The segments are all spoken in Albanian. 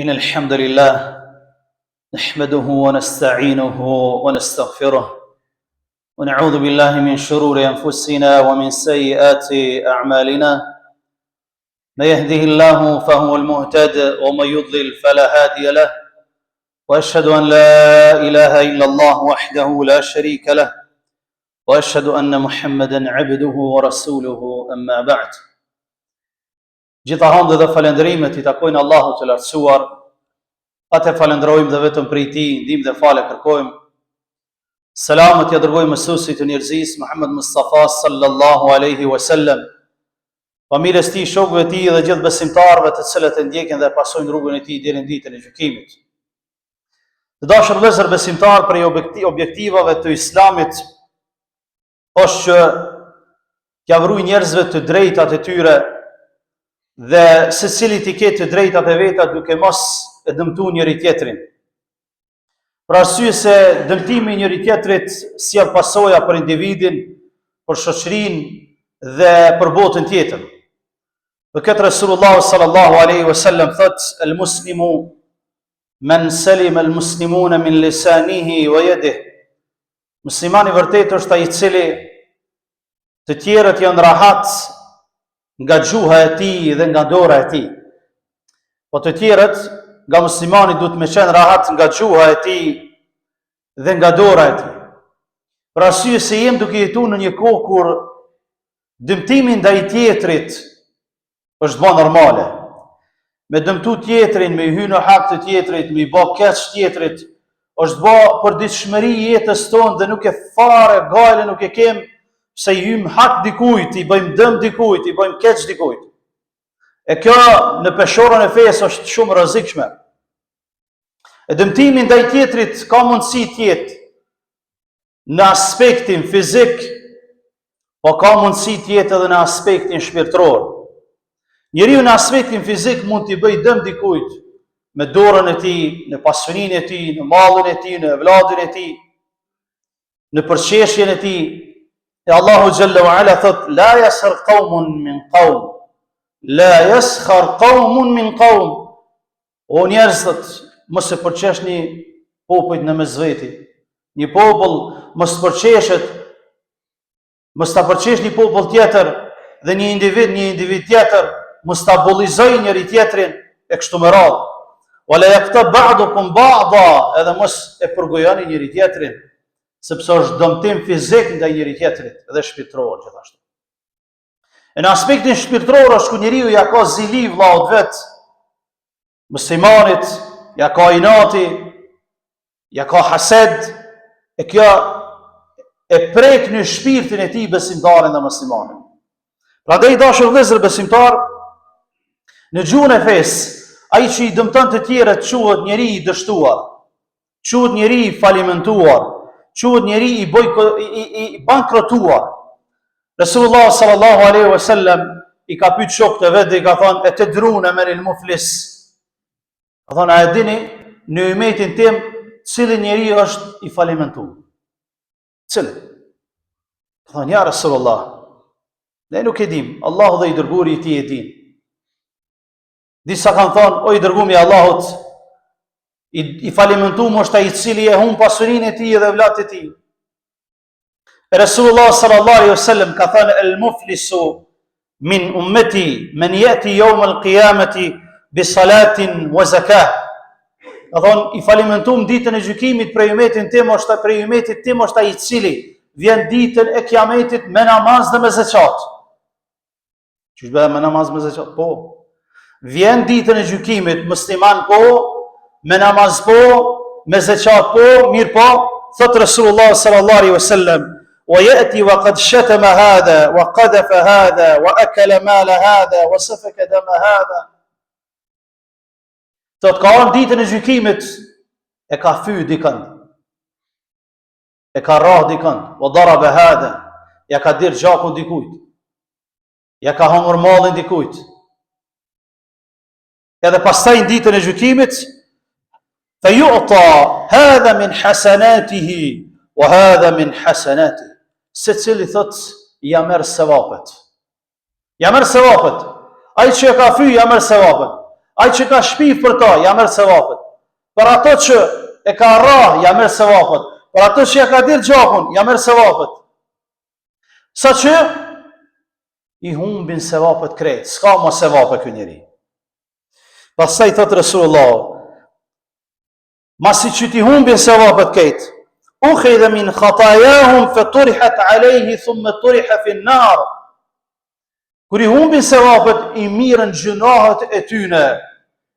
إن الحمد لله نحمده ونستعينه ونستغفره ونعوذ بالله من شرور أنفسنا ومن سيئات أعمالنا. من يهده الله فهو المهتد ومن يضلل فلا هادي له، وأشهد أن لا إله إلا الله وحده لا شريك له، وأشهد أن محمدا عبده ورسوله أما بعد. Gjitha hamdë dhe falendrimet I takojnë Allahut të lartësuar, atë falenderojmë dhe vetëm prej Tij ndihmë dhe falë kërkojmë. Selamet ja dërgojmë mësuesit të njerëzisë Muhammed Mustafa sallallahu alaihi wasallam, familjes tij, shokëve të tij dhe gjithë besimtarëve të cilët e ndjekin dhe pasojnë rrugën e tij deri në ditën e gjykimit. Të dashur vëllezër besimtar, prej objektivave të Islamit është që t'ia vrujë njerëzve të drejtat e tyre dhe secili t'i ketë të drejtat e veta duke mos e dëmtuar njëri tjetrin. Për arsye se dëmtimi I njëri tjetrit sjell pasoja për individin, për shoqërinë dhe për botën tjetër. Për këtë Resulullah sallallahu alaihi wasallam thotë: "El muslimu man salima al muslimuna min lisanihi wa yadihi." Muslimani vërtet është ai I cili të tjerët janë rahat nga gjuha e tij dhe nga dora e tij. Po të tjerët nga muslimani duhet me qenë rahat nga gjuha e tij dhe nga dora e tij. Për arsye se jem duke jetuar në një kohë kur dëmtimi ndaj tjetrit është bë normale. Me dëmtu tjetrin, me hyrë në hak të tjetrit, me I bë keq tjetrit, është bë përditshmëri I jetës tonë dhe nuk e fare gale nuk e kem se I hym hak dikujt, I bëjmë dëm dikujt, I bëjmë keq dikujt. E kjo në peshorën e fesë është shumë rrezikshme. E dëmtimi ndaj tjetrit ka mundësi të jetë në aspektin fizik, po ka mundësi të jetë edhe në aspektin shpirtëror. Njeriu në aspektin fizik mund t'i bëjë dëm dikujt me dorën e tij, në pasurinë e tij, në mallin e tij, në evladin e tij, në përqeshjen e tij. E Allahu Jalla wa Ala thot: "La yaskhar qaumun min qaum, la yaskhar qaumun min qaum." O njerëzit, mos e përqeshni popujt në mes veti. Një popull mos përqeshet, mos ta përqeshni popull tjetër dhe një individ tjetër, mos ta bullizoj njëri tjetrin e kështu me radhë. Wala yaqtab ba'dukum ba'da, edhe mos e përgojoni njëri tjetrin, sepse është dëmtim fizik ndaj njëri tjetrit dhe shpirtëror gjithashtu. E në aspektin shpirtëror është ku njeriu ja ka zili vllaut vet, muslimanit, ja ka inati, ja ka hased, e kjo e prek në shpirtin e tij besimtarin dhe muslimanin. Prandaj dashur vëllezër besimtar, në gjuhën e fesë, ai që I dëmton të tjerët quhet njeri I dështuar, quhet njeri I falimentuar, quhet njeri I bankrotuar. Resulullah sallallahu alaihi wasallam I ka pyet shokët e vet dhe I ka thënë: "E tedruna men el muflis?" Ka thënë: "A e dini në umetin tim cili njeri është I falimentuar?" Cili? Ka thënë: "Ja Resulullah, ne nuk e dim, Allahu dhe I dërguari I Tij e din." Disa kanë thënë: "O I dërguari I Allahut, I falimentuar është ai I cili e humb pasurinë e tij dhe vllatë e tij." Resulullah sallallahu alaihi wasallam ka thënë: "El muflisu min ummati man yati yawm al-qiyamati bi salatin wa zakah." Ka thënë: I falimentuar ditën e gjykimit prej umetit tim është ai I cili vjen ditën e kiametit me namaz dhe me zeqat. Çish bëhet me namaz me zeqat? Po. Vjen ditën e gjykimit musliman po, me namaz po, me zeqat po, mirë po, thot Resulullah sallallahu alaihi wasallam: "Wa yati wa qad shatama hadha wa qadhafa hadha wa akala mala hadha wa safaka dama hadha." Thot ka ardhur ditën e gjykimit e ka fyr dikën, e ka rrah dikën, wa daraba hadha, ja ka dirë gjakun dikujt, ja ka hongër mallin dikujt. Edhe pastaj në ditën e gjykimit فيعطى هذا من حسناته وهذا من حسناته. Secili thot ja merr sevapet. Ja merr sevapet. Ai që ka fyr ja merr sevapet. Ai që ka shpif për ta, ja merr sevapet. Për ato që e ka rrah, ja merr sevapet. Për ato që ja ka dirë gjakun, ja merr sevapet. Sa që i humbin sevapet krejt, s'ka ma sevape ky njeri. Pastaj thot Resulullah, masi që ti humbin sevapet krejt, ukhidha min khatajahum fa turihat alayhi thumma turiha fi an-nar. Kur i humbin sevapet, i mirën gjunahet e tyne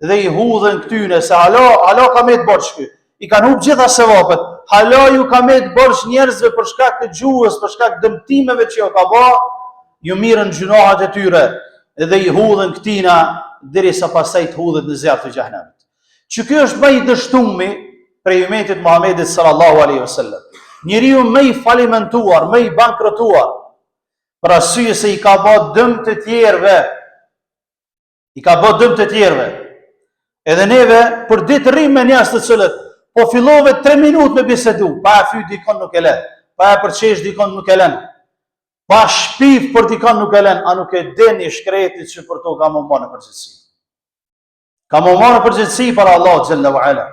dhe i hudhen këtyne, se hala ka me të borç ky. I kanë humb gjitha sevapet. Hala ju ka me të borç njerëzve për shkak të gjuhës, për shkak dëmtimeve që jo ka ba, ju mirën gjunahet e tyre dhe i hudhen këtina derisa pastaj të hudhet në zjarr të xhenemit. Që ky është më i dështumi prej umetit Muhamedit sallallahu alaihi wasallam. Njeriu më i falimentuar, më i bankrotuar, për arsye se i ka bë dëm të tjerëve. I ka bë dëm të tjerëve. Edhe neve për ditë rrim me njerëz të cilët po fillove 3 minutë me bisedu, pa e fyt dikon nuk e lën, pa e përçesh dikon nuk e lën, pa shpif për dikon nuk e lën, a nuk e dini shkretit që për to ka më në përgjithësi. Ka më në përgjithësi për Allah xhalla wa ala.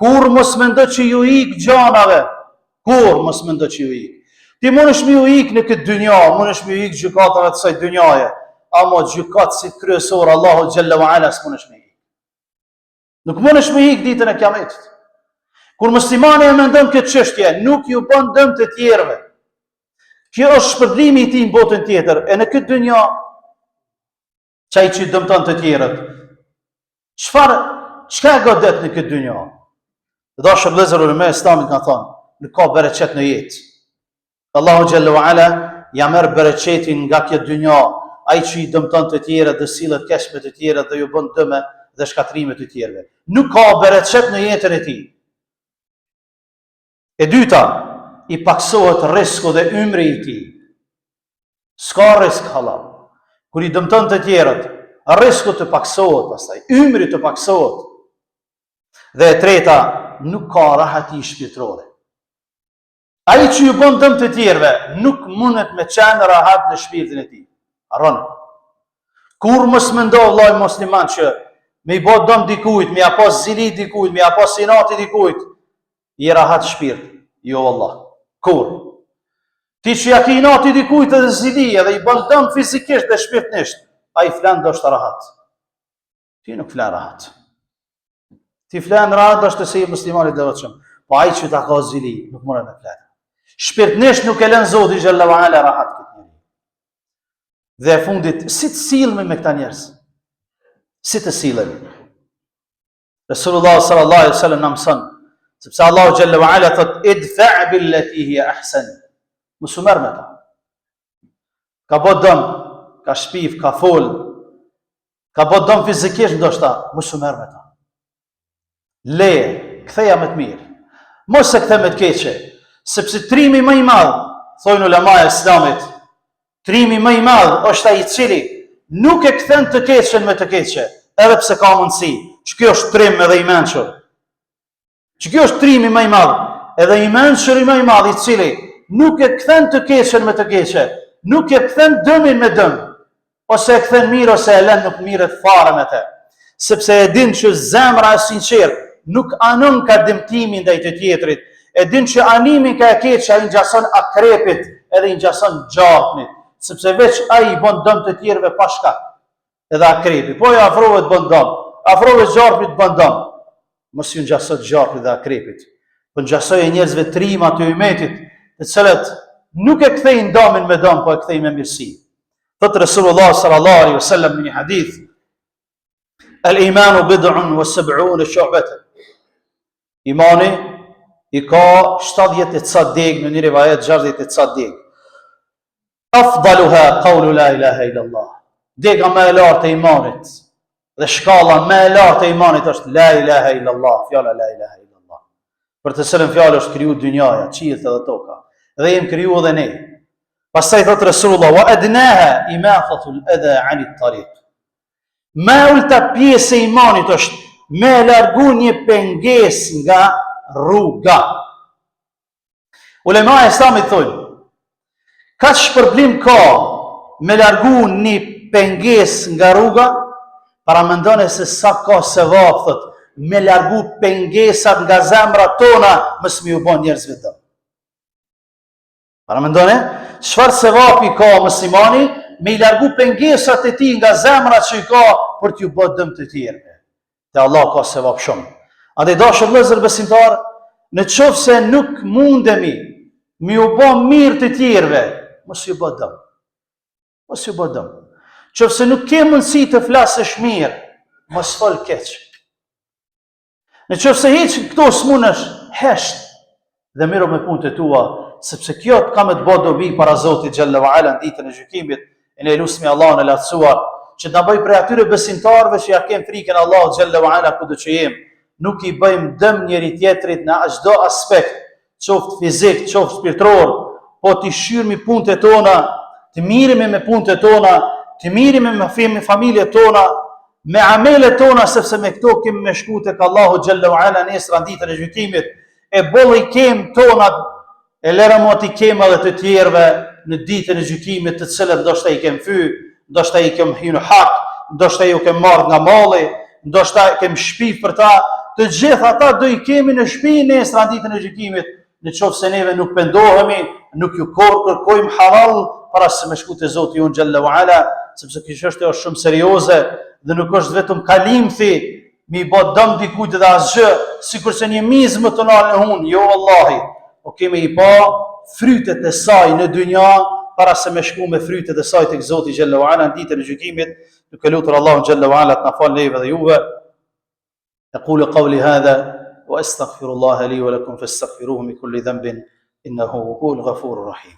Kur mos mendo që ju ik gjanave, kur mos mendo që ju ik. Ti mundesh me ju ik në këtë dynja, mundesh me ju ik gjykatave të kësaj dynjaje, ama gjykatësit kryesor Allahu xhalla wa ala s'mundesh me ik. Nuk mundesh me ik ditën e Kiametit. Kur muslimani e mendon këtë çështje, nuk ju bën dëm të tjerëve. Kjo është shpërblimi i tij në botën tjetër, e në këtë dynja çai që dëmton të tjerët. Çka godet në këtë dynja? Dashur vëllezër ulema Islamit kanë thonë, nuk ka bereqet në jetë. Allahu xhallahu ala ja merr bereqetin nga kjo dynja, ai që i dëmton të tjerët, dhe sillet keq me të tjerët dhe ju bën dëme dhe shkatrime të tjerëve. Nuk ka bereqet në jetën e tij. E dyta, i paksohet risku dhe ymri i tij. S'ka risk halal. Kur i dëmton të tjerët, risku të paksohet pastaj, ymri të paksohet. Dhe e treta, nuk ka rahati shpirtërore. Ai që ju bën dëm të tjerëve, nuk mundet me qenë rahat në shpirtin e tij. Harron. Kur mos mendo vllai musliman që me i bë dëm dikujt, me apo zili dikujt, me apo sinati dikujt, i rahat shpirt. Jo Allah. Kur? Ti që ja ki inati dikujt edhe zili edhe i bën dëm fizikisht dhe shpirtnisht, ai flan ndoshta rahat. Ti nuk flan rahat. Ti flan rahat është se i muslimani i devotshëm. Po ai që ta ka zili nuk mund të flan. Shpirtnisht nuk e lën Zoti xhallahu ala rahat këtë njeri. Dhe e fundit, si të sillemi me këta njerëz? Si të sillemi? Resulullah sallallahu alaihi wasallam na mëson, sepse Allahu xhallahu ala thot idfa' billati hiya ahsan. Mos u merr me ta. Ka bë dëm, ka shpif, ka fol, ka bë dëm fizikisht ndoshta, mos u merr me ta. Leje, ktheja me të mirë. Mos e kthe me të keqe, sepse trimi më i madh, thonë ulema e Islamit, trimi më i madh është ai i cili nuk e kthen të keqen me të keqe, edhe pse ka mundësi. Që kjo është trim edhe i mençur. Që kjo është trimi më i madh, edhe i mençuri më i madh i cili nuk e kthen të keqen me të keqe, nuk e kthen dëmin me dëm, ose e kthen mirë ose e lën nuk mirët fare me të. Sepse e din që zemra e sinqert nuk anon ka dëmtimin ndaj të tjetrit, e din që animi ka e keq ai ngjason akrepit edhe i ngjason gjarpnit, sepse veç ai i bën dëm të tjerëve pa shkak. Edhe akrepi, po ja afrohet bën dëm, afrohet gjarpit bën dëm. Mos ju ngjasot gjarpit dhe akrepit, po ngjasoj njerëzve trima të umetit, të cilët nuk e kthejnë dëmin me dëm, po e kthejnë me mirësi. Thot Resulullah sallallahu alaihi wasallam në një hadith, al-imanu bid'un wa sab'un shu'batan. Imani i ka 70 e ca deg, në një rivajet 60 e ca deg. Afdaluha qawlu la ilaha illa Allah. Dega më e lartë e imanit dhe shkalla më e lartë e imanit është la ilaha illa Allah, fjala la ilaha illa Allah. Për të cilën fjalë është kriju dynjaja, qiellët dhe toka, dhe jemi kriju edhe ne. Pastaj thot Resulullah, wa adnaha imathatul adha 'anit tariq. Më ulta pjesë e imanit është me largu një pengesë nga rruga. Ulema e Islamit thonë, ka shpërblim ka me largu një pengesë nga rruga, Paramendoni se sa ka sevap, thot, me largu pengesat nga zemrat tona, mos më u bën njerëzve dëm. Paramendoni, çfarë sevapi ka muslimani me i largu pengesat e tij nga zemrat që i ka për t'ju bë dëm të tjerëve. Te Allah ka sevap shumë. Andaj dashur vëllezër besimtar, në qoftë se nuk mundemi me u bë mirë të tjerëve, mos ju bë dëm. Mos ju bë dëm. Qoftë se nuk ke mundësi të flasësh mirë, mos fol keq. Në qoftë se hiç këto s'munësh, hesht dhe miro me punët e tua, sepse kjo të ka me të bë dobi para Zotit xhalla wa ala në ditën e gjykimit. E ne lusmi Allahun e lartësuar që të na bëj prej atyre besimtarëve që ja kemë frikën Allahut xhalla wa ala kudo që jemi. Nuk i bëjmë dëm njëri tjetrit në çdo aspekt, qoftë fizik, qoftë shpirtëror, po t'i shyrmi punët e tona, të miremi me punët e tona, të miremi me familjet tona, me amelet tona, sepse me këto kemi me shku tek Allahu xhalla wa ala nesër ditën e gjykimit, e bolli kem tona, e lërëm ati kem edhe të tjerëve në ditën e gjykimit, të cilët ndoshta i kem fy, ndoshta i kem hyrë hak, ndoshta ju kem marrë nga malli, ndoshta kem shpif për ta, të gjithë ata do i kemi në shtëpi nesër ditën e gjykimit, në qoftë se neve nuk pendohemi, nuk ju kërkojmë halal para se me shku te Zoti jon xhalla wa ala, sepse kjo çështje është shumë serioze dhe nuk është vetëm kalimthi mi bë dëm dikujt dhe asgjë, sikurse një mizmë të nalë në hun, jo wallahi, po kemi i pa frytet e saj në dynja para se me shku me frytet e saj tek Zoti xhalla wa ala në ditën e gjykimit. Duke lutur Allahun xhalla wa ala të na falë neve dhe juve. أقول قولي هذا وأستغفر الله لي ولكم فاستغفروه من كل ذنب إنه هو الغفور الرحيم.